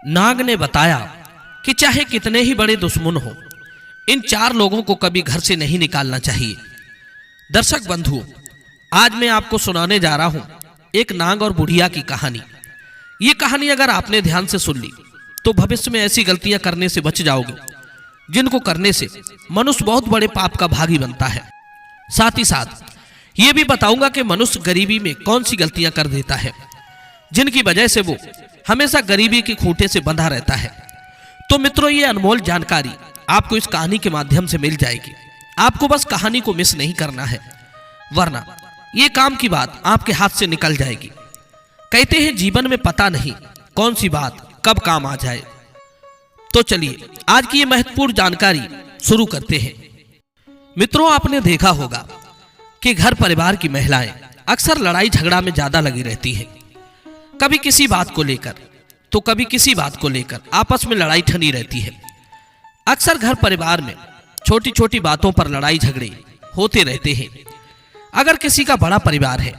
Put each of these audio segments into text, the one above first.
नाग ने बताया कि चाहे कितने ही बड़े दुश्मन हो, इन 4 लोगों को कभी घर से नहीं निकालना चाहिए। दर्शक बंधुओं, आज मैं आपको सुनाने जा रहा हूं एक नाग और बुढ़िया की कहानी। ये कहानी अगर आपने ध्यान से सुन ली तो भविष्य में ऐसी गलतियां करने से बच जाओगे जिनको करने से मनुष्य बहुत बड़े पाप का भागी बनता है। साथ ही साथ ये भी बताऊंगा कि मनुष्य गरीबी में कौन सी गलतियां कर देता है जिनकी वजह से वो हमेशा गरीबी के खूंटे से बंधा रहता है। तो मित्रों, ये अनमोल जानकारी आपको इस कहानी के माध्यम से मिल जाएगी। आपको बस कहानी को मिस नहीं करना है, वरना ये काम की बात आपके हाथ से निकल जाएगी। कहते हैं जीवन में पता नहीं कौन सी बात कब काम आ जाए। तो चलिए आज की ये महत्वपूर्ण जानकारी शुरू करते हैं। मित्रों, आपने देखा होगा कि घर परिवार की महिलाएं अक्सर लड़ाई झगड़ा में ज्यादा लगी रहती हैं। कभी किसी बात को लेकर तो कभी किसी बात को लेकर आपस में लड़ाई ठनी रहती है। अक्सर घर परिवार में छोटी छोटी बातों पर लड़ाई झगड़े होते रहते हैं। अगर किसी का बड़ा परिवार है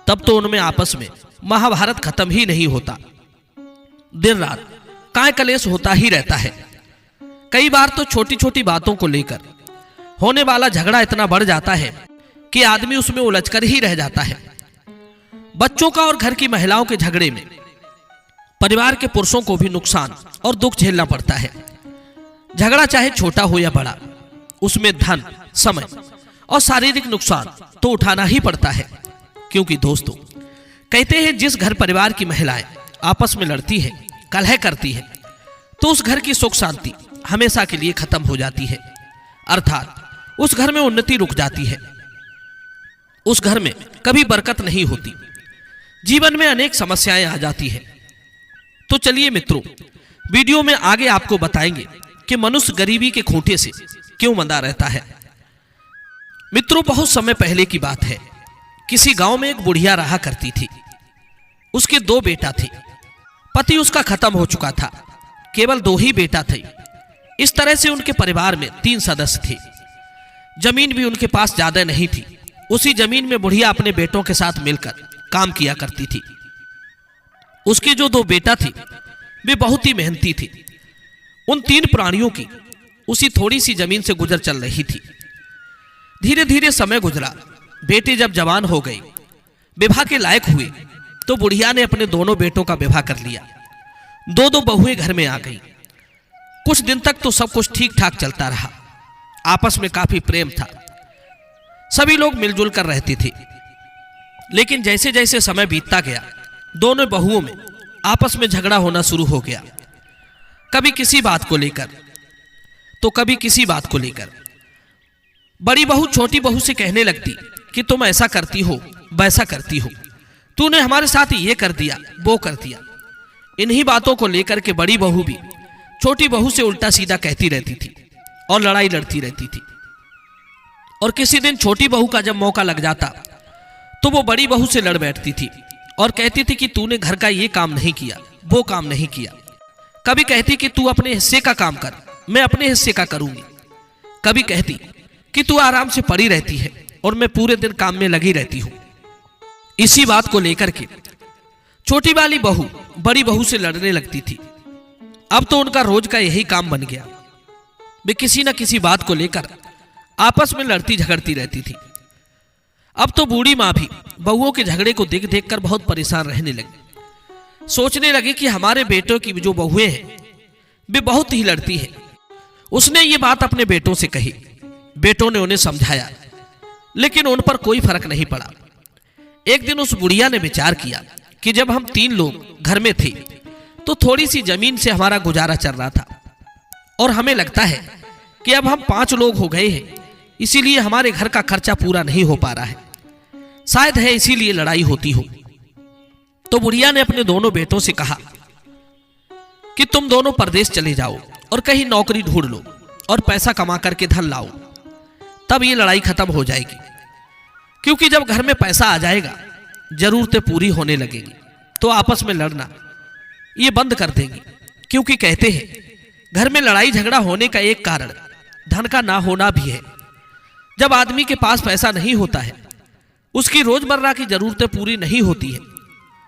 तब तो उनमें आपस में महाभारत खत्म ही नहीं होता। दिन रात काय कलेश होता ही रहता है। कई बार तो छोटी छोटी बातों को लेकर होने वाला झगड़ा इतना बढ़ जाता है कि आदमी उसमें उलझकर ही रह जाता है। बच्चों का और घर की महिलाओं के झगड़े में परिवार के पुरुषों को भी नुकसान और दुख झेलना पड़ता है। झगड़ा चाहे छोटा हो या बड़ा, उसमें धन, समय और शारीरिक नुकसान तो उठाना ही पड़ता है। क्योंकि दोस्तों, कहते हैं जिस घर परिवार की महिलाएं आपस में लड़ती है, कलह करती है, तो उस घर की सुख शांति हमेशा के लिए खत्म हो जाती है। अर्थात उस घर में उन्नति रुक जाती है। उस घर में कभी बरकत नहीं होती। जीवन में अनेक समस्याएं आ जाती है। तो चलिए मित्रों, वीडियो में आगे आपको बताएंगे कि मनुष्य गरीबी के खूंटे से क्यों बंधा रहता है। मित्रों, बहुत समय पहले की बात है। किसी गांव में एक बुढ़िया रहा करती थी। उसके 2 बेटा थे। पति उसका खत्म हो चुका था, केवल 2 ही बेटा थे। इस तरह से उनके परिवार में 3 सदस्य थे। जमीन भी उनके पास ज्यादा नहीं थी। उसी जमीन में बुढ़िया अपने बेटों के साथ मिलकर काम किया करती थी। उसके जो 2 बेटा थे वे बहुत ही मेहनती थे। उन 3 प्राणियों की उसी थोड़ी सी जमीन से गुजर चल रही थी। धीरे धीरे समय गुजरा। बेटे जब जवान हो गए, विवाह के लायक हुए, तो बुढ़िया ने अपने दोनों बेटों का विवाह कर लिया। 2 बहुएं घर में आ गई। कुछ दिन तक तो सब कुछ ठीक ठाक चलता रहा। आपस में काफी प्रेम था। सभी लोग मिलजुल कर रहते थे। लेकिन जैसे जैसे समय बीतता गया, दोनों बहुओं में आपस में झगड़ा होना शुरू हो गया। कभी किसी बात को लेकर तो कभी किसी बात को लेकर। बड़ी बहू छोटी बहू से कहने लगती कि तुम ऐसा करती हो, वैसा करती हो, तूने हमारे साथ ये कर दिया, वो कर दिया। इन्हीं बातों को लेकर के बड़ी बहू भी छोटी बहू से उल्टा सीधा कहती रहती थी और लड़ाई लड़ती रहती थी। और किसी दिन छोटी बहू का जब मौका लग जाता तो वो बड़ी बहू से लड़ बैठती थी और कहती थी कि तूने घर का ये काम नहीं किया, वो काम नहीं किया। कभी कहती कि तू अपने हिस्से का काम कर, मैं अपने हिस्से का करूंगी। कभी कहती कि तू आराम से पड़ी रहती है और मैं पूरे दिन काम में लगी रहती हूं। इसी बात को लेकर के छोटी वाली बहू बड़ी बहू से लड़ने लगती थी। अब तो उनका रोज का यही काम बन गया। वे किसी न किसी बात को लेकर आपस में लड़ती झगड़ती रहती थी। अब तो बूढ़ी माँ भी बहुओं के झगड़े को देख देख कर बहुत परेशान रहने लगी। सोचने लगी कि हमारे बेटों की जो बहुएं हैं वे बहुत ही लड़ती हैं। उसने ये बात अपने बेटों से कही। बेटों ने उन्हें समझाया, लेकिन उन पर कोई फर्क नहीं पड़ा। एक दिन उस बुढ़िया ने विचार किया कि जब हम 3 लोग घर में थे तो थोड़ी सी जमीन से हमारा गुजारा चल रहा था, और हमें लगता है कि अब हम 5 लोग हो गए हैं, इसीलिए हमारे घर का खर्चा पूरा नहीं हो पा रहा है। शायद है इसीलिए लड़ाई होती हो। तो बुढ़िया ने अपने दोनों बेटों से कहा कि तुम दोनों परदेश चले जाओ और कहीं नौकरी ढूंढ लो और पैसा कमा करके धन लाओ, तब ये लड़ाई खत्म हो जाएगी। क्योंकि जब घर में पैसा आ जाएगा, जरूरतें पूरी होने लगेगी, तो आपस में लड़ना ये बंद कर देंगी। क्योंकि कहते हैं घर में लड़ाई झगड़ा होने का एक कारण धन का ना होना भी है। जब आदमी के पास पैसा नहीं होता है, उसकी रोजमर्रा की जरूरतें पूरी नहीं होती है,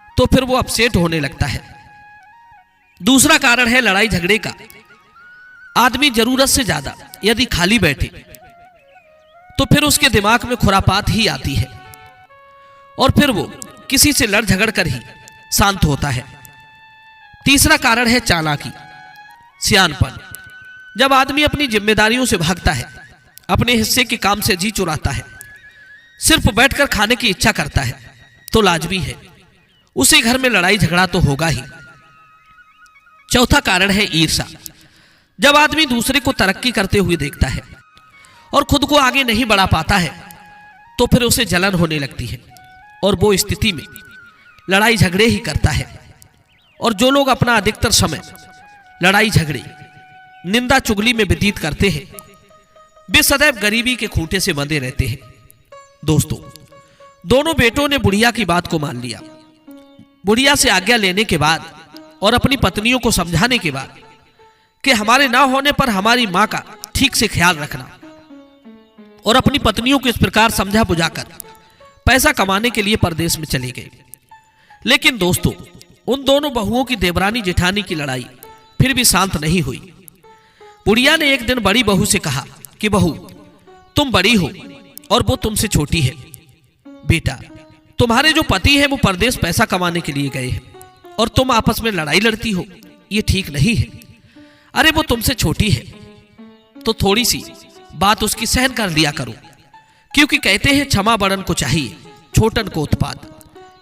तो फिर वो अपसेट होने लगता है। दूसरा कारण है लड़ाई झगड़े का। आदमी जरूरत से ज्यादा यदि खाली बैठे तो फिर उसके दिमाग में खुरापात ही आती है और फिर वो किसी से लड़ झगड़ कर ही शांत होता है। तीसरा कारण है चालाकी, सियानपन। जब आदमी अपनी जिम्मेदारियों से भागता है, अपने हिस्से के काम से जी चुराता है, सिर्फ बैठकर खाने की इच्छा करता है, तो लाजमी है उसी घर में लड़ाई झगड़ा तो होगा ही। चौथा कारण है ईर्ष्या। जब आदमी दूसरे को तरक्की करते हुए देखता है और खुद को आगे नहीं बढ़ा पाता है तो फिर उसे जलन होने लगती है और वो स्थिति में लड़ाई झगड़े ही करता है। और जो लोग अपना अधिकतर समय लड़ाई झगड़े, निंदा चुगली में व्यतीत करते हैं, वे सदैव गरीबी के खूंटे से बंधे रहते हैं। दोस्तों, दोनों बेटों ने बुढ़िया की बात को मान लिया। बुढ़िया से आज्ञा लेने के बाद और अपनी पत्नियों को समझाने के बाद कि हमारे ना होने पर हमारी मां का ठीक से ख्याल रखना, और अपनी पत्नियों को इस प्रकार समझा बुझाकर पैसा कमाने के लिए परदेश में चले गए। लेकिन दोस्तों, उन दोनों बहुओं की देवरानी जेठानी की लड़ाई फिर भी शांत नहीं हुई। बुढ़िया ने एक दिन बड़ी बहू से कहा कि बहू, तुम बड़ी हो और वो तुमसे छोटी है। बेटा, तुम्हारे जो पति है वो परदेश पैसा कमाने के लिए गए हैं और तुम आपस में लड़ाई लड़ती हो, ये ठीक नहीं है। अरे वो तुमसे छोटी है तो थोड़ी सी बात उसकी सहन कर लिया करो, क्योंकि कहते हैं क्षमा बड़न को चाहिए, छोटन को उत्पात।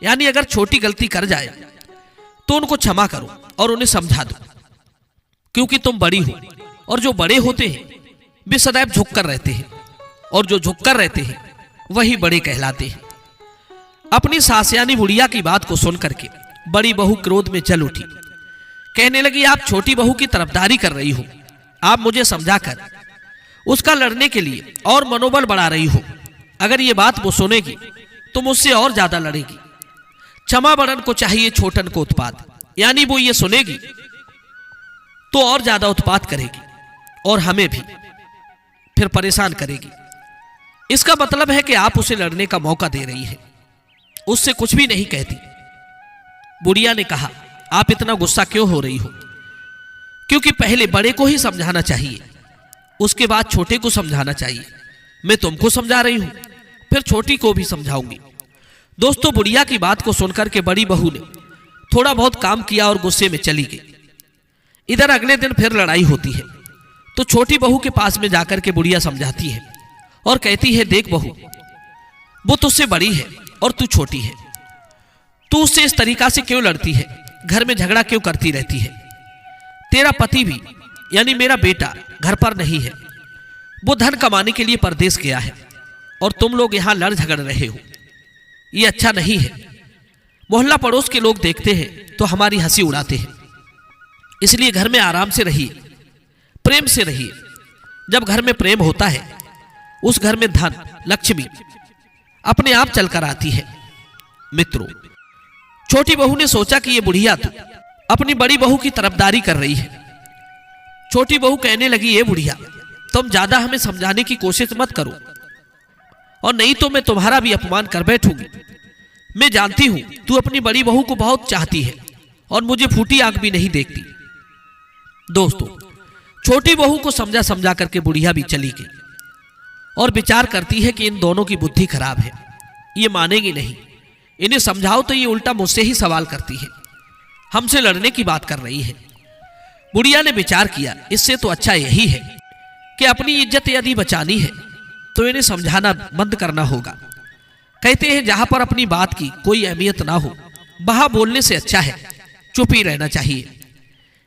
यानी अगर छोटी गलती कर जाए तो उनको क्षमा करो और उन्हें समझा दो, क्योंकि तुम बड़ी हो और जो बड़े होते हैं वे सदैव झुककर रहते हैं और जो झुककर रहते हैं वही बड़े कहलाते हैं। अपनी सास यानी बुढ़िया की बात को सुन करके बड़ी बहू क्रोध में जल उठी। कहने लगी, आप छोटी बहू की तरफदारी कर रही हो, आप मुझे समझाकर उसका लड़ने के लिए और मनोबल बढ़ा रही हो। अगर ये बात वो सुनेगी तो मुझसे और ज्यादा लड़ेगी। क्षमा बड़न को चाहिए, छोटन को उत्पात। यानी वो ये सुनेगी तो और ज्यादा उत्पात करेगी और हमें भी फिर परेशान करेगी। इसका मतलब है कि आप उसे लड़ने का मौका दे रही है, उससे कुछ भी नहीं कहती। बुढ़िया ने कहा, आप इतना गुस्सा क्यों हो रही हो? क्योंकि पहले बड़े को ही समझाना चाहिए, उसके बाद छोटे को समझाना चाहिए। मैं तुमको समझा रही हूं, फिर छोटी को भी समझाऊंगी। दोस्तों, बुढ़िया की बात को सुनकर के बड़ी बहू ने थोड़ा बहुत काम किया और गुस्से में चली गई। इधर अगले दिन फिर लड़ाई होती है तो छोटी बहू के पास में जाकर के बुढ़िया समझाती है और कहती है, देख बहू, वो तुझसे बड़ी है और तू छोटी है, तू उससे इस तरीका से क्यों लड़ती है, घर में झगड़ा क्यों करती रहती है? तेरा पति भी यानी मेरा बेटा घर पर नहीं है, वो धन कमाने के लिए परदेश गया है और तुम लोग यहां लड़ झगड़ रहे हो, ये अच्छा नहीं है। मोहल्ला पड़ोस के लोग देखते हैं तो हमारी हंसी उड़ाते हैं। इसलिए घर में आराम से रहिए, प्रेम से रहिए। जब घर में प्रेम होता है उस घर में धन, लक्ष्मी अपने आप चलकर आती है। मित्रों, छोटी बहू ने सोचा कि ये बुढ़िया तो अपनी बड़ी बहू की तरफदारी कर रही है। छोटी बहू कहने लगी, ये बुढ़िया, तुम ज्यादा हमें समझाने की कोशिश मत करो और नहीं तो मैं तुम्हारा भी अपमान कर बैठूंगी। मैं जानती हूं तू अपनी बड़ी बहू को बहुत चाहती है और मुझे फूटी आंख भी नहीं देखती। दोस्तों, छोटी बहू को समझा समझा करके बुढ़िया भी चली गई और विचार करती है कि इन दोनों की बुद्धि खराब है, ये मानेगी नहीं। इन्हें समझाओ तो ये उल्टा मुझसे ही सवाल करती है, हमसे लड़ने की बात कर रही है। बुढ़िया ने विचार किया, इससे तो अच्छा यही है कि अपनी इज्जत यदि बचानी है तो इन्हें समझाना बंद करना होगा। कहते हैं जहां पर अपनी बात की कोई अहमियत ना हो वहां बोलने से अच्छा है चुप ही रहना चाहिए।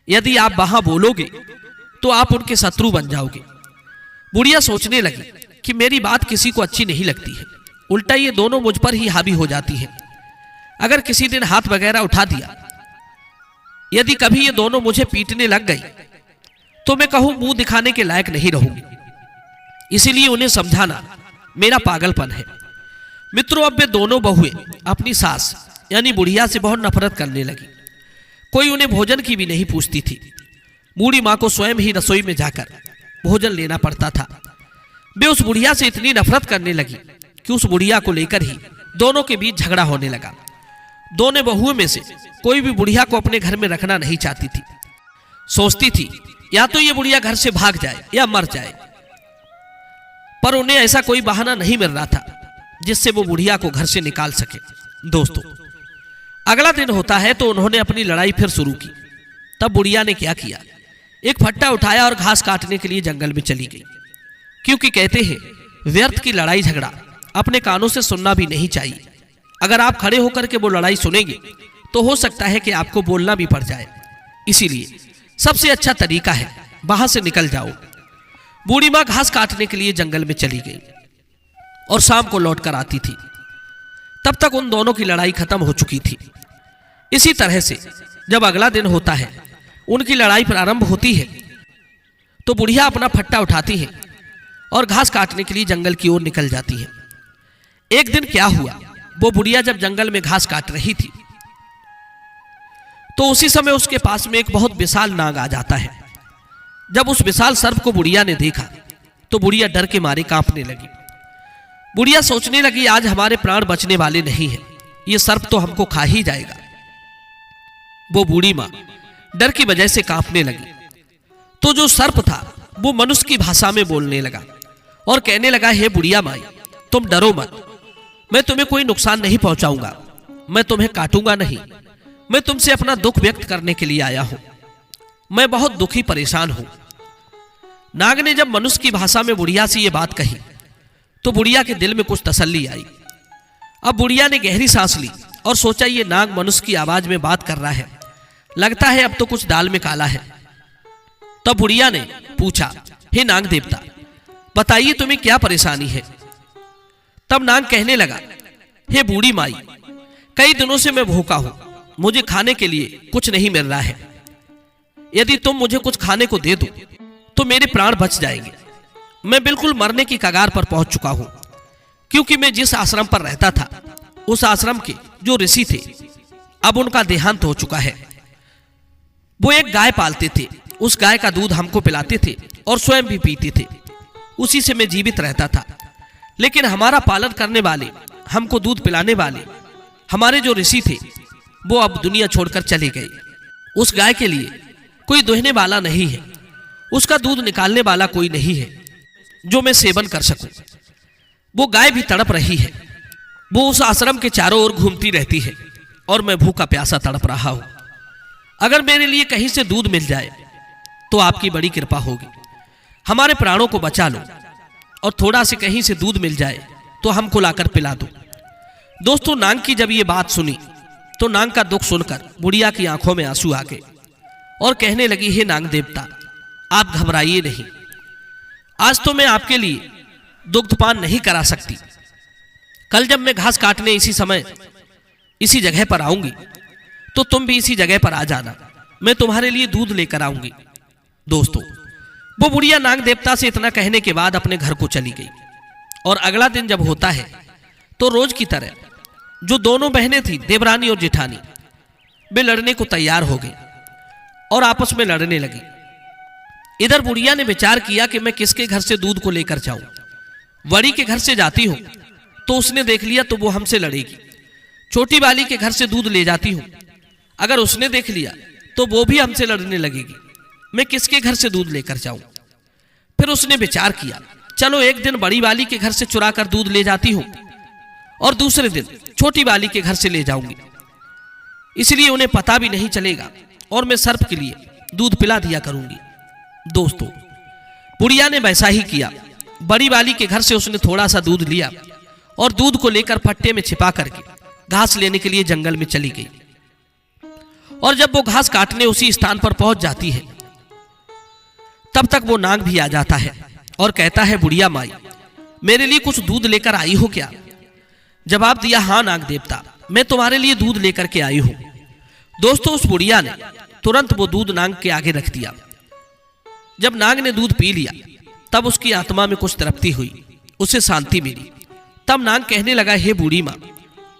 यदि आप वहां बोलोगे तो आप उनके शत्रु बन जाओगे। बुढ़िया सोचने लगी कि मेरी बात किसी को अच्छी नहीं लगती है, उल्टा ये दोनों मुझ पर ही हावी हो जाती है। अगर किसी दिन हाथ वगैरह उठा दिया, यदि कभी ये दोनों मुझे पीटने लग गई तो मैं कहूं मुंह दिखाने के लायक नहीं रहूंगी। इसीलिए उन्हें समझाना मेरा पागलपन है। मित्रों, अब वे दोनों बहुएं अपनी सास यानी बुढ़िया से बहुत नफरत करने लगी। कोई उन्हें भोजन की भी नहीं पूछती थी। बूढ़ी मां को स्वयं ही रसोई में जाकर भोजन लेना पड़ता था। वे उस बुढ़िया से इतनी नफरत करने लगी कि उस बुढ़िया को लेकर ही दोनों के बीच झगड़ा होने लगा। दोनों बहुओं में से कोई भी बुढ़िया को अपने घर में रखना नहीं चाहती थी। सोचती थी या तो ये बुढ़िया घर से भाग जाए या मर जाए, पर उन्हें ऐसा कोई बहाना नहीं मिल रहा था जिससे वो बुढ़िया को घर से निकाल सके। दोस्तों, अगला दिन होता है तो उन्होंने अपनी लड़ाई फिर शुरू की। तब बुढ़िया ने क्या किया, एक फट्टा उठाया और घास काटने के लिए जंगल में चली गई, क्योंकि कहते हैं व्यर्थ की लड़ाई झगड़ा अपने कानों से सुनना भी नहीं चाहिए। अगर आप खड़े होकर के वो लड़ाई सुनेंगे तो हो सकता है कि आपको बोलना भी पड़ जाए। इसीलिए सबसे अच्छा तरीका है वहां से निकल जाओ। बूढ़ी माँ घास काटने के लिए जंगल में चली गई और शाम को लौटकर आती थी। तब तक उन दोनों की लड़ाई खत्म हो चुकी थी। इसी तरह से जब अगला दिन होता है, उनकी लड़ाई प्रारंभ होती है, तो बुढ़िया अपना फट्टा उठाती है और घास काटने के लिए जंगल की ओर निकल जाती है। एक दिन क्या हुआ, वो बुढ़िया जब जंगल में घास काट रही थी तो उसी समय उसके पास में एक बहुत विशाल नाग आ जाता है। जब उस विशाल सर्प को बुढ़िया ने देखा तो बुढ़िया डर के मारे कांपने लगी। बुढ़िया सोचने लगी आज हमारे प्राण बचने वाले नहीं हैं, ये सर्प तो हमको खा ही जाएगा। वो बूढ़ी माँ डर की वजह से कांपने लगी। तो जो सर्प था वो मनुष्य की भाषा में बोलने लगा और कहने लगा, हे बुढ़िया माई, तुम डरो मत, मैं तुम्हें कोई नुकसान नहीं पहुंचाऊंगा, मैं तुम्हें काटूंगा नहीं, मैं तुमसे अपना दुख व्यक्त करने के लिए आया हूं, मैं बहुत दुखी परेशान हूं। नाग ने जब मनुष्य की भाषा में बुढ़िया से यह बात कही तो बुढ़िया के दिल में कुछ तसल्ली आई। अब बुढ़िया ने गहरी सांस ली और सोचा ये नाग मनुष्य की आवाज में बात कर रहा है, लगता है अब तो कुछ दाल में काला है। तब बुढ़िया ने पूछा, हे नाग देवता, बताइए तुम्हें क्या परेशानी है। तब नाग कहने लगा, हे बूढ़ी माई, कई दिनों से मैं भूखा हूं, मुझे खाने के लिए कुछ नहीं मिल रहा है। यदि तुम मुझे कुछ खाने को दे दो तो मेरे प्राण बच जाएंगे। मैं बिल्कुल मरने की कगार पर पहुंच चुका हूं, क्योंकि मैं जिस आश्रम पर रहता था उस आश्रम के जो ऋषि थे अब उनका देहांत हो चुका है। वो एक गाय पालते थे, उस गाय का दूध हमको पिलाते थे और स्वयं भी पीते थे, उसी से मैं जीवित रहता था। लेकिन हमारा पालन करने वाले, हमको दूध पिलाने वाले हमारे जो ऋषि थे वो अब दुनिया छोड़कर चले गए। उस गाय के लिए कोई दुहने वाला नहीं है, उसका दूध निकालने वाला कोई नहीं है जो मैं सेवन कर सकूं। वो गाय भी तड़प रही है, वो उस आश्रम के चारों ओर घूमती रहती है और मैं भूखा प्यासा तड़प रहा हूं। अगर मेरे लिए कहीं से दूध मिल जाए तो आपकी बड़ी कृपा होगी, हमारे प्राणों को बचा लो, और थोड़ा से कहीं से दूध मिल जाए तो हमको लाकर पिला दो। दोस्तों, नाग की जब ये बात सुनी तो नाग का दुख सुनकर बुढ़िया की आंखों में आंसू आ गए और कहने लगी, हे नाग देवता, आप घबराइए नहीं, आज तो मैं आपके लिए दुग्धपान नहीं करा सकती। कल जब मैं घास काटने इसी समय इसी जगह पर आऊंगी तो तुम भी इसी जगह पर आ जाना, मैं तुम्हारे लिए दूध लेकर आऊंगी। दोस्तों, वो बुढ़िया नाग देवता से इतना कहने के बाद अपने घर को चली गई। और अगला दिन जब होता है तो रोज की तरह जो दोनों बहनें थी, देवरानी और जेठानी, वे लड़ने को तैयार हो गई और आपस में लड़ने लगी। इधर बुढ़िया ने विचार किया कि मैं किसके घर से दूध को लेकर जाऊं। बड़ी के घर से जाती हूं तो उसने देख लिया तो वो हमसे लड़ेगी। छोटी वाली के घर से दूध ले जाती हूं, अगर उसने देख लिया तो वो भी हमसे लड़ने लगेगी। मैं किसके घर से दूध लेकर जाऊं। फिर उसने विचार किया, चलो एक दिन बड़ी वाली के घर से चुरा कर दूध ले जाती हूं और दूसरे दिन छोटी वाली के घर से ले जाऊंगी, इसलिए उन्हें पता भी नहीं चलेगा और मैं सर्प के लिए दूध पिला दिया करूंगी। दोस्तों, बुढ़िया ने वैसा ही किया। बड़ी वाली के घर से उसने थोड़ा सा दूध लिया और दूध को लेकर फट्टे में छिपा करके घास लेने के लिए जंगल में चली गई। और जब वो घास काटने उसी स्थान पर पहुंच जाती है तब तक वो नाग भी आ जाता है और कहता है, बुढ़िया माई, मेरे लिए कुछ दूध लेकर आई हो क्या। जवाब दिया, हाँ नाग देवता, मैं तुम्हारे लिए दूध लेकर के आई हूं। दोस्तों, उस बुढ़िया ने तुरंत वो दूध नाग के आगे रख दिया। जब नाग ने दूध पी लिया तब उसकी आत्मा में कुछ तृप्ति हुई, उसे शांति मिली। तब नाग कहने लगा, हे बूढ़ी माँ,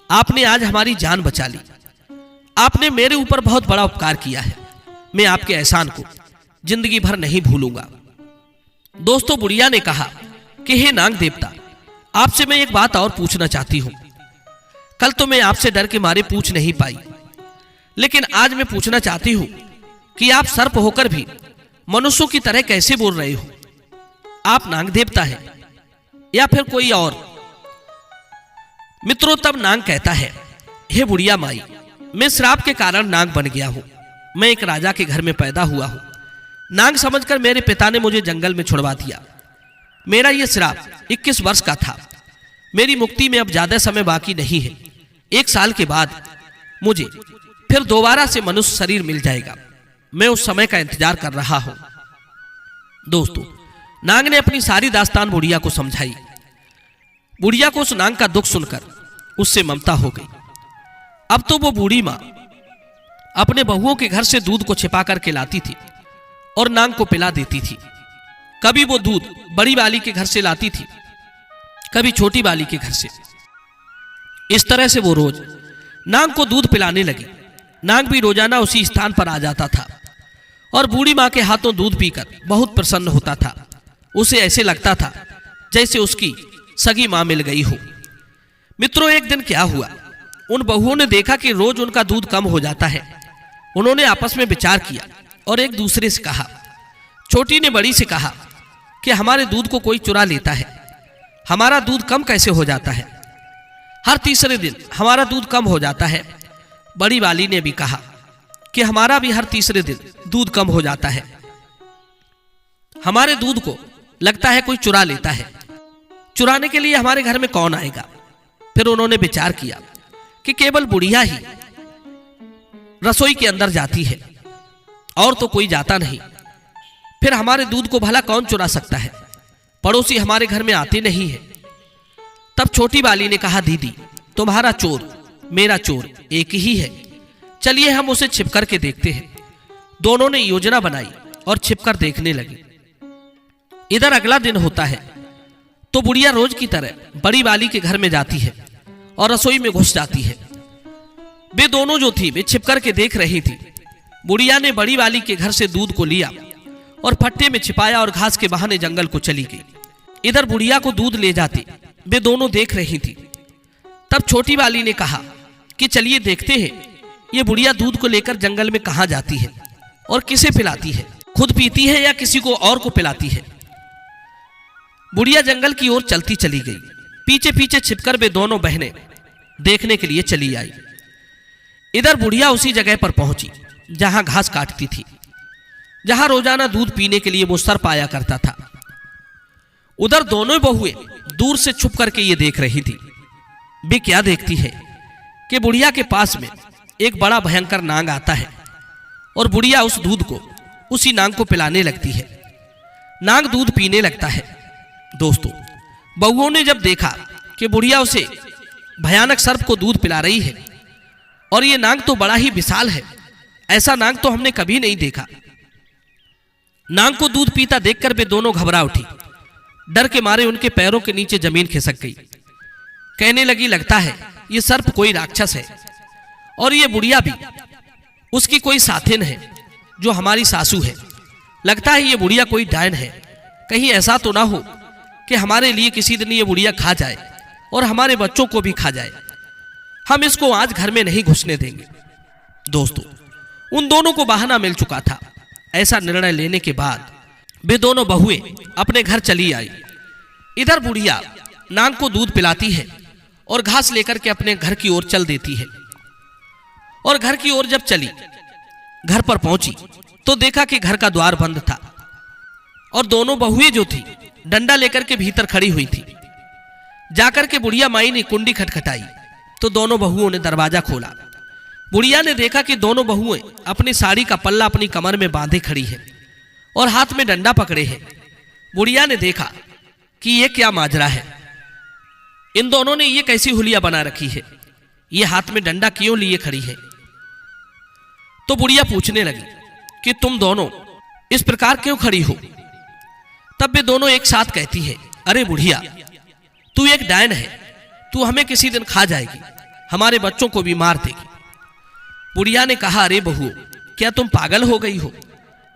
आपने आज हमारी जान बचा ली, आपने मेरे ऊपर बहुत बड़ा उपकार किया है, मैं आपके एहसान को जिंदगी भर नहीं भूलूंगा। दोस्तों, बुढ़िया ने कहा कि हे नाग देवता, आपसे मैं एक बात और पूछना चाहती हूं। कल तो मैं आपसे डर के मारे पूछ नहीं पाई, लेकिन आज मैं पूछना चाहती हूं कि आप सर्प होकर भी मनुष्यों की तरह कैसे बोल रहे हो? आप नाग देवता हैं या फिर कोई और? मित्रों, तब नाग कहता है, हे बुढ़िया माई, मैं श्राप के कारण नाग बन गया हूं। मैं एक राजा के घर में पैदा हुआ हूं। नाग समझकर मेरे पिता ने मुझे जंगल में छुड़वा दिया। मेरा यह श्राप 21 वर्ष का था। मेरी मुक्ति में अब ज्यादा समय बाकी नहीं है। 1 साल के बाद मुझे फिर दोबारा से मनुष्य शरीर मिल जाएगा। मैं उस समय का इंतजार कर रहा हूं। दोस्तों, नाग ने अपनी सारी दास्तान बुढ़िया को समझाई। बुढ़िया को उस नाग का दुख सुनकर उससे ममता हो गई। अब तो वो बूढ़ी मां अपने बहुओं के घर से दूध को छिपा करके लाती थी और नाग को पिला देती थी। कभी वो दूध बड़ी वाली के घर से लाती थी, कभी छोटी वाली के घर से। इस तरह से वो रोज नाग को दूध पिलाने लगी। नाग भी रोजाना उसी स्थान पर आ जाता था और बूढ़ी मां के हाथों दूध पीकर बहुत प्रसन्न होता था। उसे ऐसे लगता था जैसे उसकी सगी मां मिल गई हो। मित्रों, एक दिन क्या हुआ, उन बहुओं ने देखा कि रोज उनका दूध कम हो जाता है। उन्होंने आपस में विचार किया और एक दूसरे से कहा। छोटी ने बड़ी से कहा कि हमारे दूध को कोई चुरा लेता है। हमारा दूध कम कैसे हो जाता है? हर तीसरे दिन हमारा दूध कम हो जाता है। बड़ी वाली ने भी कहा कि हमारा भी हर तीसरे दिन दूध कम हो जाता है। हमारे दूध को लगता है कोई चुरा लेता है। चुराने के लिए हमारे घर में कौन आएगा? फिर उन्होंने विचार किया कि केवल बुढ़िया ही रसोई के अंदर जाती है और तो कोई जाता नहीं। फिर हमारे दूध को भला कौन चुरा सकता है? पड़ोसी हमारे घर में आते नहीं है। तब छोटी वाली ने कहा, दीदी, तुम्हारा चोर मेरा चोर एक ही है। चलिए हम उसे छिपकर के देखते हैं। दोनों ने योजना बनाई और छिपकर देखने लगे। इधर अगला दिन होता है तो बुढ़िया रोज की तरह बड़ी वाली के घर में जाती है और रसोई में घुस जाती है। वे दोनों जो थी वे छिपकर के देख रही थी। बुढ़िया ने बड़ी वाली के घर से दूध को लिया और फट्टे में छिपाया और घास के बहाने जंगल को चली गई। इधर बुढ़िया को दूध ले जाते वे दोनों देख रही थी। तब छोटी वाली ने कहा कि चलिए देखते हैं ये बुढ़िया दूध को लेकर जंगल में कहां जाती है और किसे पिलाती है। खुद पीती है या किसी को और को पिलाती है। बुढ़िया जंगल की ओर चलती चली गई। पीछे पीछे छिपकर वे दोनों बहनें देखने के लिए चली आई। इधर बुढ़िया उसी जगह पर पहुंची जहां घास काटती थी, जहां रोजाना दूध पीने के लिए वो सर्प आया करता था। उधर दोनों बहुएं दूर से छुप करके ये देख रही थी। वे क्या देखती है कि बुढ़िया के पास में एक बड़ा भयंकर नाग आता है और बुढ़िया उस दूध को उसी नाग को पिलाने लगती है। नाग दूध पीने लगता है। दोस्तों, बहुओं ने जब देखा कि बुढ़िया उसे भयानक सर्प को दूध पिला रही है और ये नाग तो बड़ा ही विशाल है, ऐसा नाग तो हमने कभी नहीं देखा। नाग को दूध पीता देखकर वे दोनों घबरा उठी। डर के मारे उनके पैरों के नीचे जमीन खिसक गई। कहने लगी, लगता है ये सर्प कोई राक्षस है और ये बुढ़िया भी उसकी कोई साथिन है जो हमारी सासू है। लगता है ये बुढ़िया कोई डायन है। कहीं ऐसा तो ना हो कि हमारे लिए किसी दिन ये बुढ़िया खा जाए और हमारे बच्चों को भी खा जाए। हम इसको आज घर में नहीं घुसने देंगे। दोस्तों, उन दोनों को बहाना मिल चुका था। ऐसा निर्णय लेने के बाद वे दोनों बहुएं अपने घर चली आई। इधर बुढ़िया नाग को दूध पिलाती है और घास लेकर के अपने घर की ओर चल देती है। और घर की ओर जब चली, घर पर पहुंची तो देखा कि घर का द्वार बंद था और दोनों बहुएं जो थी डंडा लेकर के भीतर खड़ी हुई थी। जाकर के बुढ़िया माई ने कुंडी खटखटाई तो दोनों बहुओं ने दरवाजा खोला। बुढ़िया ने देखा कि दोनों बहुएं अपनी साड़ी का पल्ला अपनी कमर में बांधे खड़ी है और हाथ में डंडा पकड़े हैं। बुढ़िया ने देखा कि ये क्या माजरा है, इन दोनों ने ये कैसी हुलिया बना रखी है, ये हाथ में डंडा क्यों लिए खड़ी है। तो बुढ़िया पूछने लगी कि तुम दोनों इस प्रकार क्यों खड़ी हो। तब वे दोनों एक साथ कहती है, अरे बुढ़िया, तू एक डायन है, तू हमें किसी दिन खा जाएगी, हमारे बच्चों को भी मार देगी। बुढ़िया ने कहा, अरे बहू, क्या तुम पागल हो गई हो?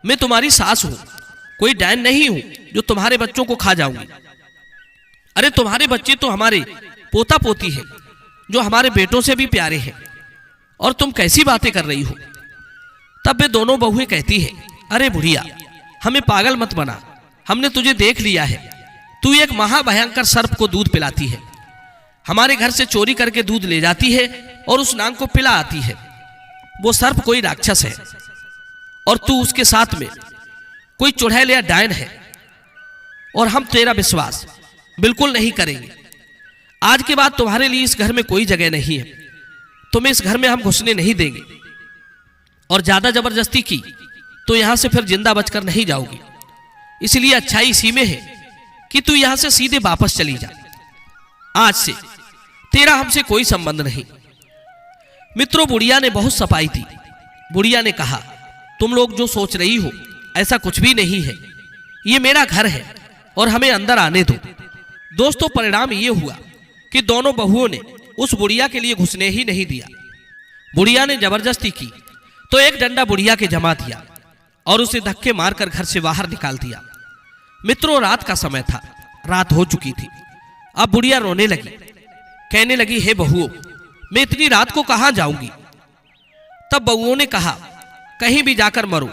मैं तुम्हारी सास हूं, कोई डायन नहीं हूं जो तुम्हारे बच्चों को खा जाऊंगी। अरे तुम्हारे बच्चे तो हमारे पोता पोती हैं जो हमारे बेटों से भी प्यारे हैं और तुम कैसी बातें कर रही हो? तब वे दोनों बहुएं कहती हैं, अरे बुढ़िया, हमें पागल मत बना, हमने तुझे देख लिया है। तू एक महाभयंकर सर्प को दूध पिलाती है, हमारे घर से चोरी करके दूध ले जाती है और उस नाग को पिला आती है। वो सर्प कोई राक्षस है और तू उसके साथ में कोई चुड़ैल या डायन है, और हम तेरा विश्वास बिल्कुल नहीं करेंगे। आज के बाद तुम्हारे लिए इस घर में कोई जगह नहीं है, तुम्हें इस घर में हम घुसने नहीं देंगे, और ज्यादा जबरदस्ती की तो यहां से फिर जिंदा बचकर नहीं जाओगी। इसलिए अच्छाई इसी में है कि तू यहां से सीधे वापस चली जा। आज से तेरा हमसे कोई संबंध नहीं। मित्रों, बुढ़िया ने बहुत सफाई दी। बुढ़िया ने कहा, तुम लोग जो सोच रही हो ऐसा कुछ भी नहीं है, ये मेरा घर है और हमें अंदर आने दो। दोस्तों, परिणाम ये हुआ कि दोनों बहुओं ने उस बुढ़िया के लिए घुसने ही नहीं दिया। बुढ़िया ने जबरदस्ती की तो एक डंडा बुढ़िया के जमा दिया और उसे धक्के मारकर घर से बाहर निकाल दिया। मित्रों, रात का समय था, रात हो चुकी थी। अब बुढ़िया रोने लगी, कहने लगी, हे बहुओं, मैं इतनी रात को कहां जाऊंगी? तब बहुओं ने कहा, कहीं भी जाकर मरो,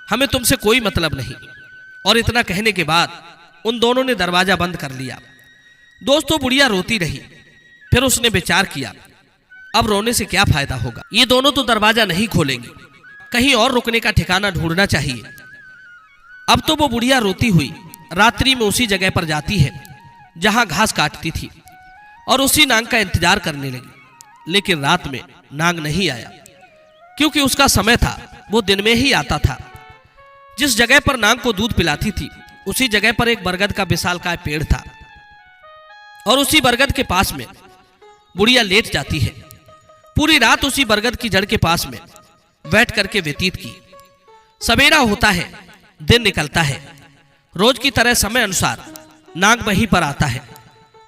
हमें तुमसे कोई मतलब नहीं। और इतना कहने के बाद उन दोनों ने दरवाजा बंद कर लिया। दोस्तों, बुढ़िया रोती रही। फिर उसने विचार किया, अब रोने से क्या फायदा होगा, ये दोनों तो दरवाजा नहीं खोलेंगे, कहीं और रुकने का ठिकाना ढूंढना चाहिए। अब तो वो बुढ़िया रोती हुई रात्रि में उसी जगह पर जाती है जहां घास काटती थी और उसी नाग का इंतजार करने लगी। लेकिन रात में नाग नहीं आया, क्योंकि उसका समय था, वो दिन में ही आता था। जिस जगह पर नाग को दूध पिलाती थी उसी जगह पर एक बरगद का विशालकाय पेड़ था, और उसी बरगद के पास में बुढ़िया लेट जाती है। पूरी रात उसी बरगद की जड़ के पास में बैठ करके व्यतीत की। सवेरा होता है, दिन निकलता है। रोज की तरह समय अनुसार नाग वहीं पर आता है,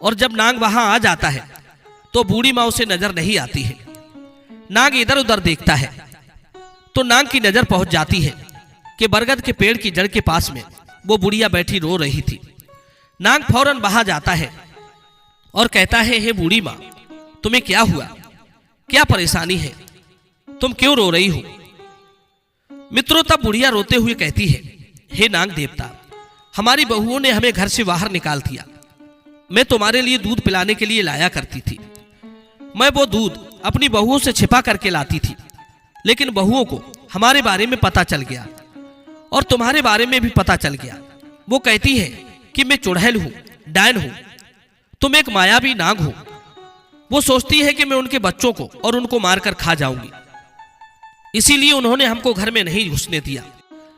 और जब नाग वहां आ जाता है तो बूढ़ी माँ उसे नजर नहीं आती है। नाग इधर उधर देखता है तो नाग की नजर पहुंच जाती है कि बरगद के पेड़ की जड़ के पास में वो बुढ़िया बैठी रो रही थी। नाग फौरन वहां जाता है और कहता है, हे बूढ़ी माँ, तुम्हें क्या हुआ, क्या परेशानी है, तुम क्यों रो रही हो? मित्रों, तब बुढ़िया रोते हुए कहती है, हे नाग देवता, हमारी बहुओं ने हमें घर से बाहर निकाल दिया। मैं तुम्हारे लिए दूध पिलाने के लिए लाया करती थी। मैं वो दूध अपनी बहुओं से छिपा करके लाती थी, लेकिन बहुओं को हमारे बारे में पता चल गया और तुम्हारे बारे में भी पता चल गया। वो कहती है कि मैं चुड़ैल हूं, डायन हूं, तुम एक मायावी नाग हो। वो सोचती है कि मैं उनके बच्चों को और उनको मारकर खा जाऊंगी। इसीलिए उन्होंने हमको घर में नहीं घुसने दिया,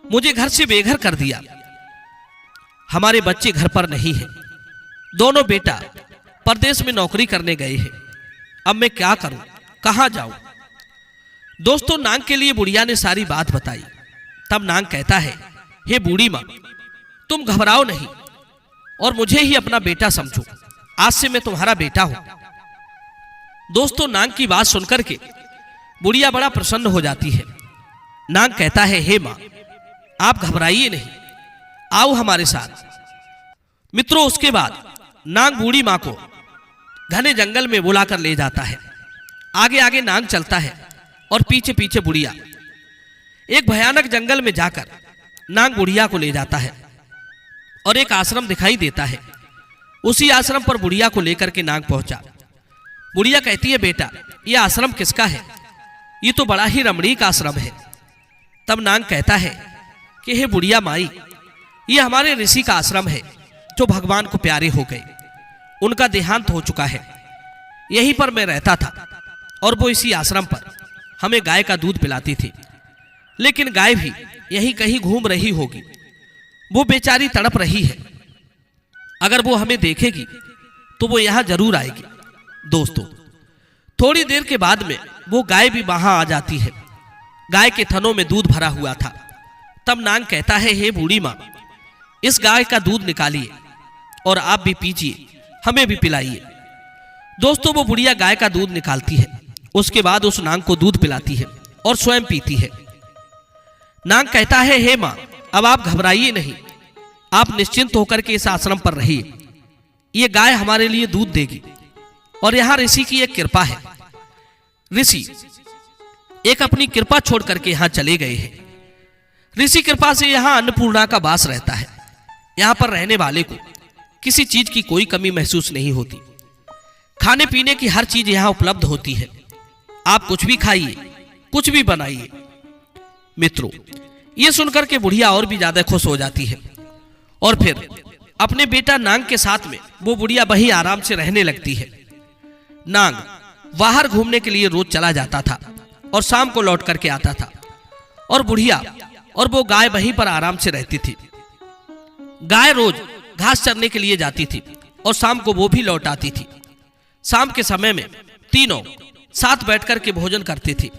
मुझे घर से बेघर कर दिया। हमारे बच्चे घर पर नहीं हैं, दोनों बेटा परदेश में नौकरी करने गए हैं। अब मैं क्या करूं, कहां जाऊं? दोस्तों, नाग के लिए बुढ़िया ने सारी बात बताई। तब नाग कहता है, हे बूढ़ी मां, तुम घबराओ नहीं और मुझे ही अपना बेटा समझो। आज से मैं तुम्हारा बेटा हूं। दोस्तों, नाग की बात सुनकर के बुढ़िया बड़ा प्रसन्न हो जाती है। नाग कहता है, हे मां, आप घबराइए नहीं, आओ हमारे साथ। मित्रों, उसके बाद नाग बूढ़ी मां को घने जंगल में बुलाकर ले जाता है। आगे आगे नाग चलता है और पीछे पीछे बुढ़िया। एक भयानक जंगल में जाकर नाग बुढ़िया को ले जाता है और एक आश्रम दिखाई देता है। उसी आश्रम पर बुढ़िया को लेकर के नाग पहुंचा। बुढ़िया कहती है, बेटा, यह आश्रम किसका है? ये तो बड़ा ही रमणीक आश्रम है। तब नाग कहता है कि हे बुढ़िया माई, ये हमारे ऋषि का आश्रम है जो भगवान को प्यारे हो गए। उनका देहांत हो चुका है। यहीं पर मैं रहता था और वो इसी आश्रम पर हमें गाय का दूध पिलाती थी। लेकिन गाय भी यहीं कहीं घूम रही होगी, वो बेचारी तड़प रही है। अगर वो हमें देखेगी तो वो यहां जरूर आएगी। दोस्तों, थोड़ी देर के बाद में वो गाय भी वहां आ जाती है। गाय के थनों में दूध भरा हुआ था। तब नाग कहता है, हे बूढ़ी मां, इस गाय का दूध निकालिए और आप भी पीजिए, हमें भी पिलाइए। दोस्तों, वो बुढ़िया गाय का दूध निकालती है। उसके बाद उस नाग को दूध पिलाती है और स्वयं पीती है। नाग कहता है, हे मां, अब आप घबराइए नहीं, आप निश्चिंत होकर के इस आश्रम पर रहिए। ये गाय हमारे लिए दूध देगी और यहां ऋषि की एक कृपा है। ऋषि एक अपनी कृपा छोड़ करके यहाँ चले गए हैं। ऋषि कृपा से यहाँ अन्नपूर्णा का वास रहता है। यहाँ पर रहने वाले को किसी चीज की कोई कमी महसूस नहीं होती। खाने पीने की हर चीज यहाँ उपलब्ध होती है। आप कुछ भी खाइए, कुछ भी बनाइए। मित्रों, ये सुनकर के बुढ़िया और भी ज्यादा खुश हो जाती है और फिर अपने बेटा नांग के साथ में वो बुढ़िया वहीं आराम से रहने लगती है। नांग बाहर घूमने के लिए रोज चला जाता था और शाम को लौट करके आता था और बुढ़िया और वो गाय वहीं पर आराम से रहती थी। गाय रोज घास चरने के लिए जाती थी और शाम को वो भी लौट आती थी। शाम के समय में तीनों साथ बैठकर के भोजन करती थी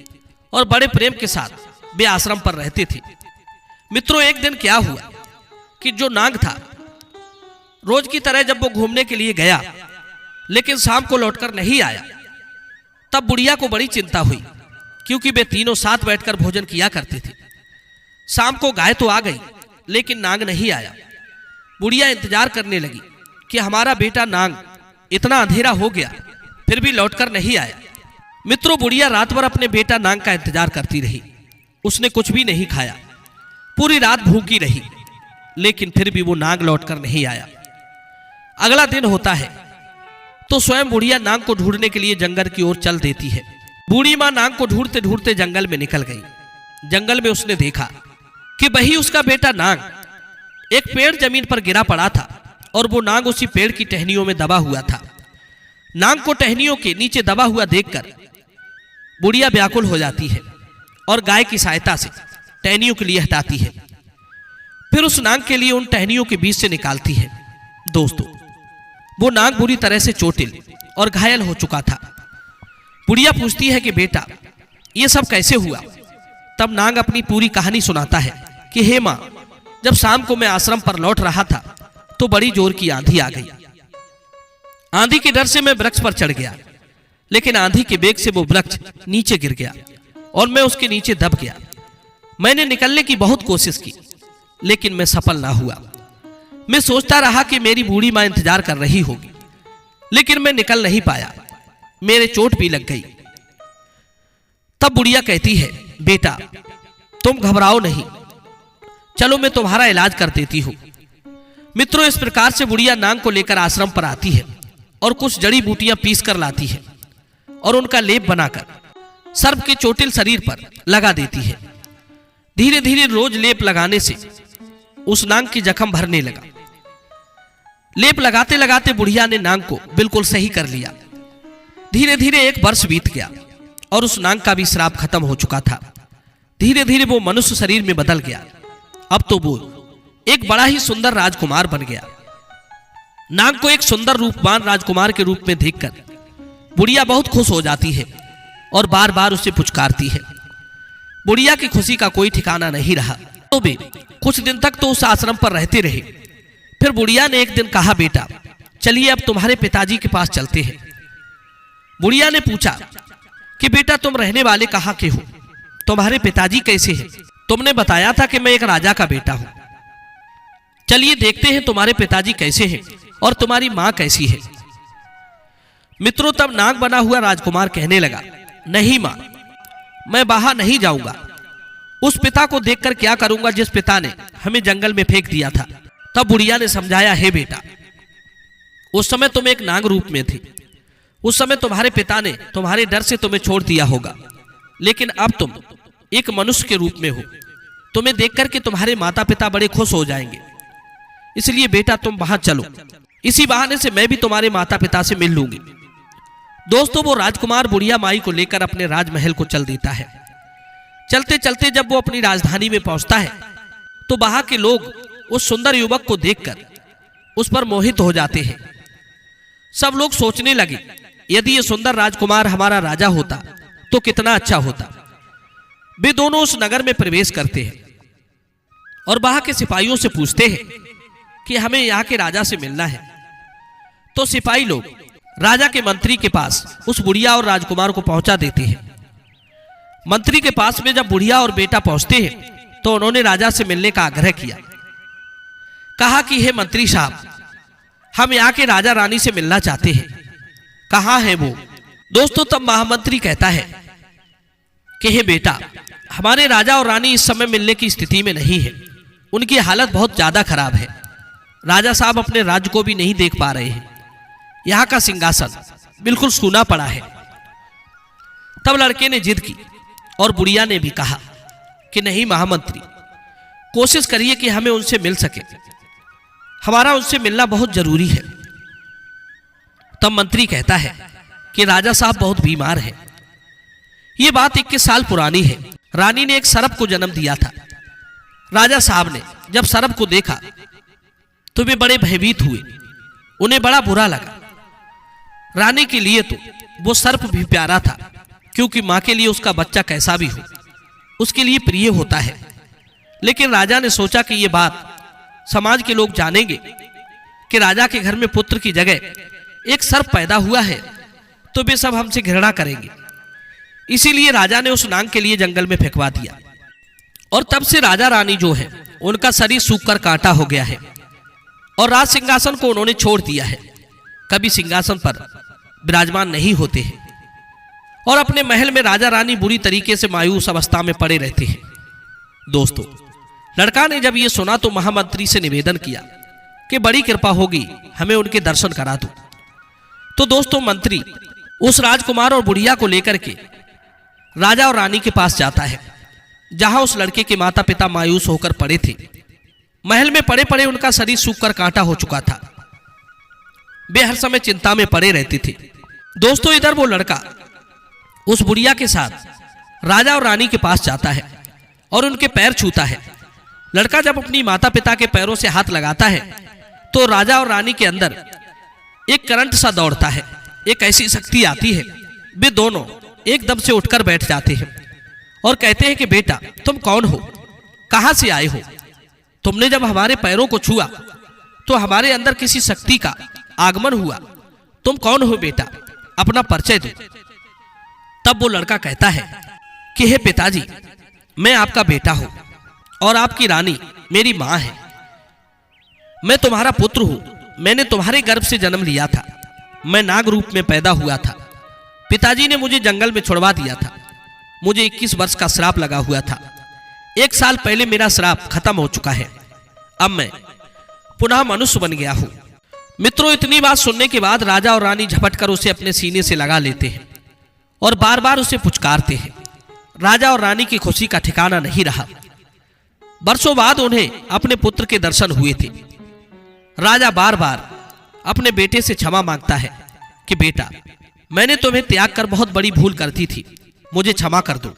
और बड़े प्रेम के साथ वे आश्रम पर रहते थे। मित्रों, एक दिन क्या हुआ कि जो नांग था रोज की तरह जब वो घूमने के लिए गया लेकिन शाम को लौटकर नहीं आया, तब बुढ़िया को बड़ी चिंता हुई क्योंकि वे तीनों साथ बैठकर भोजन किया करते थे। शाम को गाय तो आ गई लेकिन नांग नहीं आया। बुढ़िया इंतजार करने लगी कि हमारा बेटा नांग, इतना अंधेरा हो गया फिर भी लौटकर नहीं आया। मित्रों, बुढ़िया रात भर अपने बेटा नांग का इंतजार करती रही। उसने कुछ भी नहीं खाया, पूरी रात भूखी रही, लेकिन फिर भी वो नांग लौटकर नहीं आया। अगला दिन होता है तो स्वयं बुढ़िया नांग को ढूंढने के लिए जंगल की ओर चल देती है। बूढ़ी मां नांग को ढूंढते ढूंढते जंगल में निकल गई। जंगल में उसने देखा कि वही उसका बेटा नांग एक पेड़ जमीन पर गिरा पड़ा था और वो नांग उसी पेड़ की टहनियों में दबा हुआ था। नांग को टहनियों के नीचे दबा हुआ देखकर बुढ़िया व्याकुल हो जाती है और गाय की सहायता से टहनियों के लिए हटाती है। फिर उस नांग के लिए उन टहनियों के बीच से निकालती है। दोस्तों, वो नांग बुरी तरह से चोटिल और घायल हो चुका था। बुढ़िया पूछती है कि बेटा, ये सब कैसे हुआ? तब नांग अपनी पूरी कहानी सुनाता है कि हे मां, जब शाम को मैं आश्रम पर लौट रहा था तो बड़ी जोर की आंधी आ गई। आंधी के डर से मैं वृक्ष पर चढ़ गया, लेकिन आंधी के वेग से वो वृक्ष नीचे गिर गया और मैं उसके नीचे दब गया। मैंने निकलने की बहुत कोशिश की लेकिन मैं सफल ना हुआ। मैं सोचता रहा कि मेरी बूढ़ी मां इंतजार कर रही होगी, लेकिन मैं निकल नहीं पाया। मेरे चोट भी लग गई। तब बुढ़िया कहती है, बेटा तुम घबराओ नहीं, चलो मैं तुम्हारा इलाज कर देती हूं। मित्रों, इस प्रकार से बुढ़िया नांग को लेकर आश्रम पर आती है और कुछ जड़ी बूटियां पीस कर लाती है और उनका लेप बनाकर सर्प के चोटिल शरीर पर लगा देती है। धीरे धीरे रोज लेप लगाने से उस नांग की जख्म भरने लगा। लेप लगाते लगाते बुढ़िया ने नांग को बिल्कुल सही कर लिया। धीरे धीरे एक वर्ष बीत गया और उस नांग का भी श्राप खत्म हो चुका था। धीरे धीरे वो मनुष्य शरीर में बदल गया। अब तो वो एक बड़ा ही सुंदर राजकुमार बन गया। नांग को एक सुंदर रूपवान राजकुमार के रूप में देखकर बुढ़िया बहुत खुश हो जाती है और बार बार उसे पुचकारती है। बुढ़िया की खुशी का कोई ठिकाना नहीं रहा। तो वे कुछ दिन तक तो उस आश्रम पर रहते रहे। फिर बुढ़िया ने एक दिन कहा, बेटा चलिए अब तुम्हारे पिताजी के पास चलते हैं। बुढ़िया ने पूछा कि बेटा तुम रहने वाले कहाँ के हो? तुम्हारे पिताजी कैसे हैं? तुमने बताया था कि मैं एक राजा का बेटा हूं। चलिए देखते हैं तुम्हारे पिताजी कैसे हैं और तुम्हारी मां कैसी है। मित्रों, तब नाग बना हुआ राजकुमार कहने लगा, नहीं मां, मैं बाहर नहीं जाऊंगा। उस पिता को देखकर क्या करूंगा जिस पिता ने हमें जंगल में फेंक दिया था। तब बुढ़िया ने समझाया, हे बेटा, उस समय तुम एक नाग रूप में थी। उस समय तुम्हारे पिता ने तुम्हारे डर से तुम्हें छोड़ दिया होगा, लेकिन अब तुम एक मनुष्य के रूप में हो। तुम्हें देखकर के तुम्हारे माता पिता बड़े खुश हो जाएंगे। इसलिए बेटा तुम वहां चलो, इसी बहाने से मैं भी तुम्हारे माता पिता से मिल लूंगी। दोस्तों, वो राजकुमार बुढ़िया माई को लेकर अपने राजमहल को चल देता है। चलते चलते जब वो अपनी राजधानी में पहुंचता है तो वहां के लोग उस सुंदर युवक को देखकर उस पर मोहित हो जाते हैं। सब लोग सोचने लगे, यदि ये सुंदर राजकुमार हमारा राजा होता तो कितना अच्छा होता। वे दोनों उस नगर में प्रवेश करते हैं और वहां के सिपाहियों से पूछते हैं कि हमें यहाँ के राजा से मिलना है। तो सिपाही लोग राजा के मंत्री के पास उस बुढ़िया और राजकुमार को पहुंचा देते हैं। मंत्री के पास में जब बुढ़िया और बेटा पहुंचते हैं तो उन्होंने राजा से मिलने का आग्रह किया। कहा कि हे मंत्री साहब, हम यहाँ के राजा रानी से मिलना चाहते हैं, कहाँ है वो? दोस्तों, तब महामंत्री कहता है कि हे बेटा, हमारे राजा और रानी इस समय मिलने की स्थिति में नहीं है। उनकी हालत बहुत ज्यादा खराब है। राजा साहब अपने राज्य को भी नहीं देख पा रहे हैं। यहाँ का सिंहासन बिल्कुल सूना पड़ा है। तब लड़के ने जिद की और बुढ़िया ने भी कहा कि नहीं महामंत्री, कोशिश करिए कि हमें उनसे मिल सके। हमारा उनसे मिलना बहुत जरूरी है। तब मंत्री कहता है कि राजा साहब बहुत बीमार हैं। ये बात 21 साल पुरानी है। रानी ने एक सरब को जन्म दिया था। राजा साहब ने जब सरब को देखा तो वे बड़े भयभीत हुए। उन्हें बड़ा बुरा लगा। रानी के लिए तो वो सर्प भी प्यारा था, क्योंकि मां के लिए उसका बच्चा कैसा भी हो उसके लिए प्रिय होता है। लेकिन राजा ने सोचा कि ये बात समाज के लोग जानेंगे कि राजा के घर में पुत्र की जगह एक सर्प पैदा हुआ है, तो वे सब हमसे घृणा करेंगे। इसीलिए राजा ने उस नांग के लिए जंगल में फेंकवा दिया। और तब से राजा रानी जो है उनका शरीर सूखकर कांटा हो गया है और राज सिंहासन को उन्होंने छोड़ दिया है। कभी सिंहासन पर विराजमान नहीं होते हैं और अपने महल में राजा रानी बुरी तरीके से मायूस अवस्था में पड़े रहते हैं। दोस्तों, लड़का ने जब ये सुना तो महामंत्री से निवेदन किया कि बड़ी कृपा होगी, हमें उनके दर्शन करा दो। तो दोस्तों, मंत्री उस राजकुमार और बुढ़िया को लेकर के राजा और रानी के पास जाता है, जहां उस लड़के के माता पिता मायूस होकर पड़े थे। महल में पड़े पड़े उनका शरीर सूखकर कांटा हो चुका था। वे हर समय चिंता में पड़े रहते थे। दोस्तों, इधर वो लड़का उस बुढ़िया के साथ राजा और रानी के पास जाता है और उनके पैर छूता है। लड़का जब अपनी माता पिता के पैरों से हाथ लगाता है तो राजा और रानी के अंदर एक करंट सा दौड़ता है। एक ऐसी शक्ति आती है, वे दोनों एकदम से उठकर बैठ जाते हैं और कहते हैं कि बेटा, तुम कौन हो, कहां से आए हो? तुमने जब हमारे पैरों को छुआ तो हमारे अंदर किसी शक्ति का आगमन हुआ। तुम कौन हो बेटा, अपना परिचय दो। तब वो लड़का कहता है कि हे पिताजी, मैं आपका बेटा हूं और आपकी रानी मेरी मां है। मैं तुम्हारा पुत्र हूं। मैंने तुम्हारे गर्भ से जन्म लिया था। मैं नाग रूप में पैदा हुआ था। पिताजी ने मुझे जंगल में छुड़वा दिया था। मुझे 21 वर्ष का श्राप लगा हुआ था। 1 साल पहले मेरा श्राप खत्म हो चुका है। अब मैं पुनः मनुष्य बन गया हूं। मित्रों, इतनी बात सुनने के बाद राजा और रानी झपटकर उसे अपने सीने से लगा लेते हैं और बार बार उसे पुचकारते हैं। राजा और रानी की खुशी का ठिकाना नहीं रहा। वर्षों बाद उन्हें अपने पुत्र के दर्शन हुए थे। राजा बार बार अपने बेटे से क्षमा मांगता है कि बेटा, मैंने तुम्हें त्याग कर बहुत बड़ी भूल कर दी थी, मुझे क्षमा कर दो।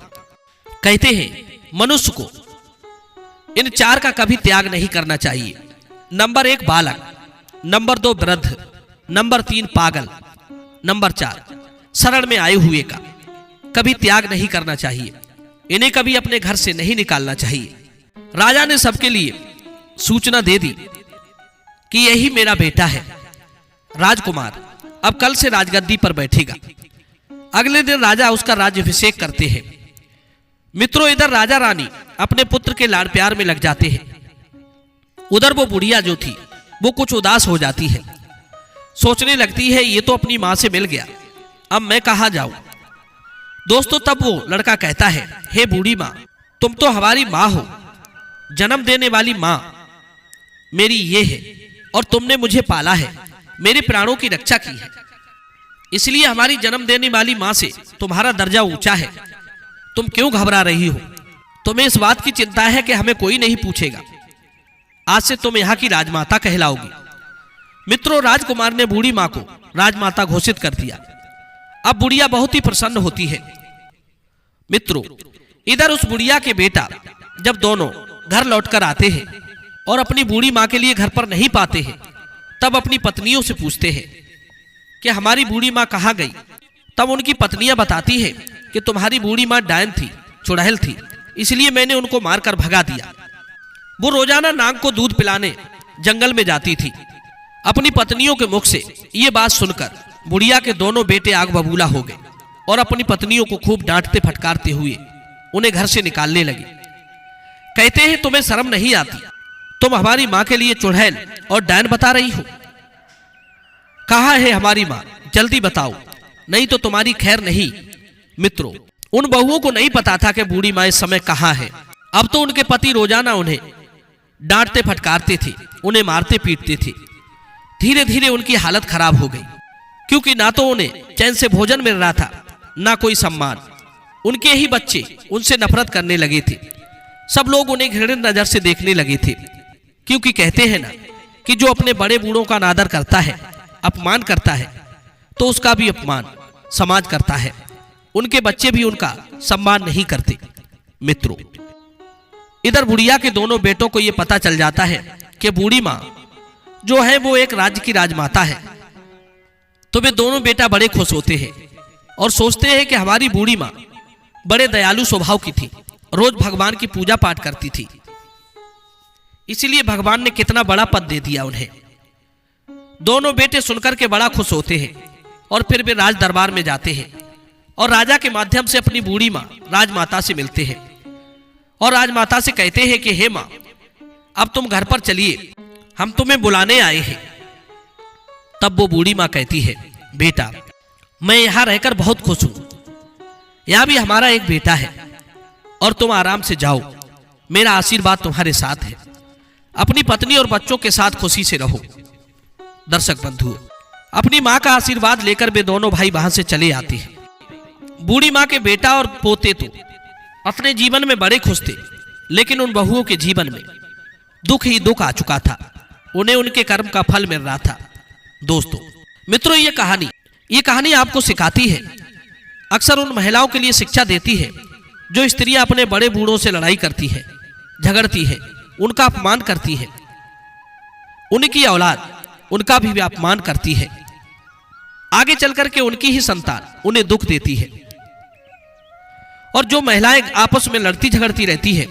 कहते हैं मनुष्य को इन 4 का कभी त्याग नहीं करना चाहिए। नंबर 1 बालक, नंबर 2 वृद्ध, नंबर 3 पागल, नंबर 4 शरण में आए हुए का कभी त्याग नहीं करना चाहिए। इन्हें कभी अपने घर से नहीं निकालना चाहिए। राजा ने सबके लिए सूचना दे दी कि यही मेरा बेटा है, राजकुमार अब कल से राजगद्दी पर बैठेगा। अगले दिन राजा उसका राज्याभिषेक करते हैं। मित्रों, इधर राजा रानी अपने पुत्र के लाड़ प्यार में लग जाते हैं। उधर वो बुढ़िया जो थी वो कुछ उदास हो जाती है। सोचने लगती है ये तो अपनी मां से मिल गया, अब मैं कहां जाऊं। दोस्तों, तब वो लड़का कहता है, हे बूढ़ी मां, तुम तो हमारी मां हो, जन्म देने वाली मां मेरी ये है और तुमने मुझे पाला है, मेरे प्राणों की रक्षा की है। इसलिए हमारी जन्म देने वाली मां से तुम्हारा दर्जा ऊंचा है। तुम क्यों घबरा रही हो? तुम्हें इस बात की चिंता है कि हमें कोई नहीं पूछेगा। आज से तुम यहाँ की राजमाता कहलाओगी। मित्रों, राजकुमार ने बूढ़ी मां को राजमाता घोषित कर दिया। अब बुढ़िया बहुत ही प्रसन्न होती है। मित्रों, इधर उस बुढ़िया के बेटा जब दोनों घर लौटकर आते हैं और अपनी बूढ़ी मां के लिए घर पर नहीं पाते हैं, तब अपनी पत्नियों से पूछते हैं कि हमारी बूढ़ी मां कहां गई। तब उनकी पत्नियां बताती हैं कि तुम्हारी बूढ़ी मां डायन थी, चुड़ैल थी, इसलिए मैंने उनको मारकर भगा दिया। वो रोजाना नाग को दूध पिलाने जंगल में जाती थी। अपनी पत्नियों के मुख से ये बात सुनकर बुढ़िया के दोनों बेटे आग बबूला हो गए और अपनी पत्नियों को खूब डांटते फटकारते हुए उन्हें घर से निकालने लगे। कहते हैं तुम्हें शर्म नहीं आती? तुम हमारी मां के लिए चुड़ैल और डायन बता रही हो। कहां है हमारी मां? जल्दी बताओ, नहीं तो तुम्हारी खैर नहीं। मित्रों, उन बहुओं को नहीं पता था कि बूढ़ी माँ इस समय कहाँ है। अब तो उनके पति रोजाना उन्हें डांटते फटकारते थे, उन्हें मारते पीटते थे। धीरे धीरे उनकी हालत खराब हो गई, क्योंकि ना तो उन्हें चैन से भोजन मिल रहा था, ना कोई सम्मान। उनके ही बच्चे उनसे नफरत करने लगे थे। सब लोग उन्हें घृणित नजर से देखने लगे थे, क्योंकि कहते हैं ना कि जो अपने बड़े बूढ़ों का अनादर करता है, अपमान करता है, तो उसका भी अपमान समाज करता है। उनके बच्चे भी उनका सम्मान नहीं करते। मित्रों, इधर बुढ़िया के दोनों बेटों को यह पता चल जाता है कि बूढ़ी माँ जो है वो एक राज्य की राजमाता है। तो वे दोनों बेटा बड़े खुश होते हैं और सोचते हैं कि हमारी बूढ़ी माँ बड़े दयालु स्वभाव की थी, रोज भगवान की पूजा पाठ करती थी, इसीलिए भगवान ने कितना बड़ा पद दे दिया उन्हें। दोनों बेटे सुनकर के बड़ा खुश होते हैं और फिर वे राज दरबार में जाते हैं और राजा के माध्यम से अपनी बूढ़ी माँ राजमाता से मिलते हैं और राजमाता से कहते हैं कि हे माँ, अब तुम घर पर चलिए, हम तुम्हें बुलाने आए हैं। तब वो बूढ़ी माँ कहती है, बेटा मैं यहां रहकर बहुत खुश हूं, यहां भी हमारा एक बेटा है और तुम आराम से जाओ, मेरा आशीर्वाद तुम्हारे साथ है। अपनी पत्नी और बच्चों के साथ खुशी से रहो। दर्शक बंधुओं, अपनी मां का आशीर्वाद लेकर वे दोनों भाई वहां से चले आते हैं। बूढ़ी मां के बेटा और पोते तो अपने जीवन में बड़े खुश थे, लेकिन उन बहुओं के जीवन में दुख ही दुख आ चुका था। उन्हें उनके कर्म का फल मिल रहा था। दोस्तों मित्रों, ये कहानी आपको सिखाती है, अक्सर उन महिलाओं के लिए शिक्षा देती है जो स्त्रियां अपने बड़े बूढ़ों से लड़ाई करती है, झगड़ती है, उनका अपमान करती है। उनकी औलाद उनका भी अपमान करती है। आगे चलकर के उनकी ही संतान उन्हें दुख देती है। और जो महिलाएं आपस में लड़ती झगड़ती रहती है,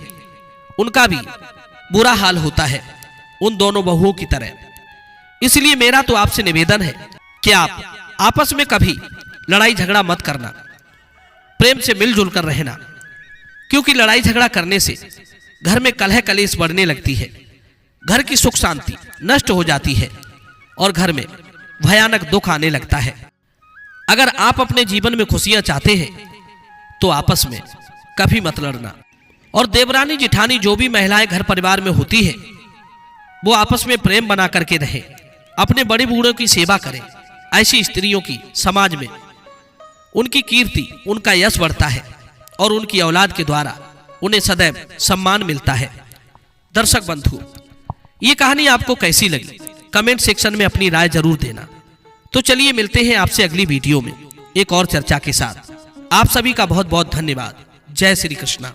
उनका भी बुरा हाल होता है, उन दोनों बहुओं की तरह। इसलिए मेरा तो आपसे निवेदन है कि आप आपस में कभी लड़ाई झगड़ा मत करना, प्रेम से मिलजुल कर रहना, क्योंकि लड़ाई झगड़ा करने से घर में कलह कलेश बढ़ने लगती है, घर की सुख शांति नष्ट हो जाती है और घर में भयानक दुख आने लगता है। अगर आप अपने जीवन में खुशियां चाहते हैं तो आपस में कभी मत लड़ना। और देवरानी जिठानी जो भी महिलाएं घर परिवार में होती है, वो आपस में प्रेम बना करके रहे, अपने बड़े बूढ़ों की सेवा करें। ऐसी स्त्रियों की समाज में उनकी कीर्ति, उनका यश बढ़ता है और उनकी औलाद के द्वारा उन्हें सदैव सम्मान मिलता है। दर्शक बंधु, ये कहानी आपको कैसी लगी कमेंट सेक्शन में अपनी राय जरूर देना। तो चलिए मिलते हैं आपसे अगली वीडियो में एक और चर्चा के साथ। आप सभी का बहुत बहुत धन्यवाद। जय श्री कृष्णा।